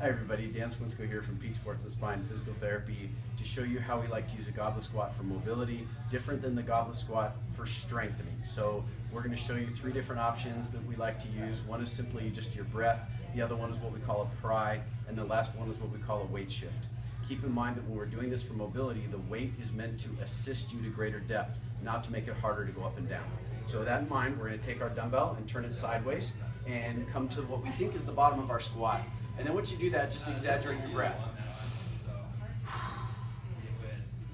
Hi everybody, Dan Swinscoe here from Peak Sports and Spine Physical Therapy to show you how we like to use a goblet squat for mobility, different than the goblet squat for strengthening. So we're going to show you 3 different options that we like to use. One is simply just your breath, the other one is what we call a pry, and the last one is what we call a weight shift. Keep in mind that when we're doing this for mobility, the weight is meant to assist you to greater depth, not to make it harder to go up and down. So with that in mind, we're going to take our dumbbell and turn it sideways and come to what we think is the bottom of our squat. And then once you do that, just exaggerate your breath.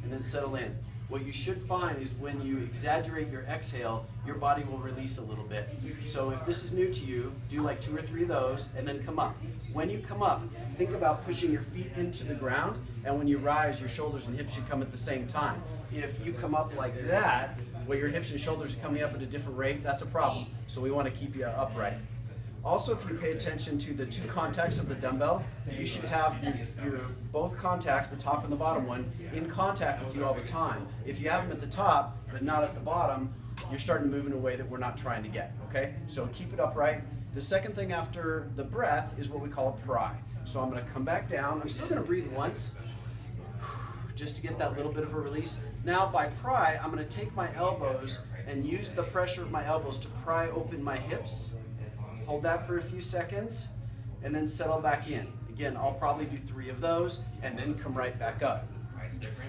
And then settle in. What you should find is when you exaggerate your exhale, your body will release a little bit. So if this is new to you, do like 2 or 3 of those and then come up. When you come up, think about pushing your feet into the ground, and when you rise, your shoulders and hips should come at the same time. If you come up like that, where your hips and shoulders are coming up at a different rate, that's a problem. So we want to keep you upright. Also, if you pay attention to the 2 contacts of the dumbbell, you should have your both contacts, the top and the bottom one, in contact with you all the time. If you have them at the top, but not at the bottom, you're starting to move in a way that we're not trying to get, okay? So keep it upright. The second thing after the breath is what we call a pry. So I'm gonna come back down. I'm still gonna breathe once, just to get that little bit of a release. Now by pry, I'm gonna take my elbows and use the pressure of my elbows to pry open my hips. Hold that for a few seconds, and then settle back in. Again, I'll probably do 3 of those, and then come right back up.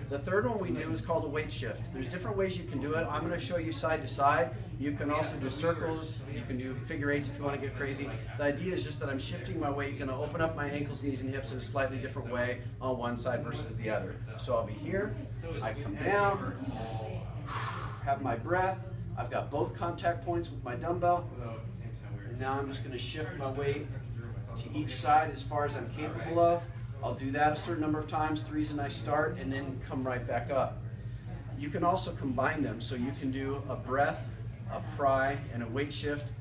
The third one we do is called a weight shift. There's different ways you can do it. I'm going to show you side to side. You can also do circles. You can do figure 8s if you want to get crazy. The idea is just that I'm shifting my weight, going to open up my ankles, knees, and hips in a slightly different way on one side versus the other. So I'll be here, I come down, have my breath. I've got both contact points with my dumbbell. Now I'm just going to shift my weight to each side as far as I'm capable of. I'll do that a certain number of times. 3 is a nice start, and then come right back up. You can also combine them, so you can do a breath, a pry, and a weight shift.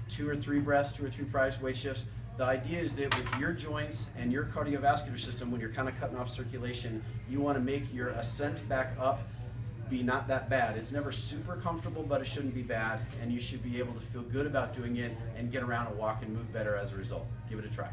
2 or 3 breaths, 2 or 3 pries, weight shifts. The idea is that with your joints and your cardiovascular system, when you're kind of cutting off circulation, you want to make your ascent back up be not that bad. It's never super comfortable, but it shouldn't be bad, and you should be able to feel good about doing it and get around and walk and move better as a result. Give it a try.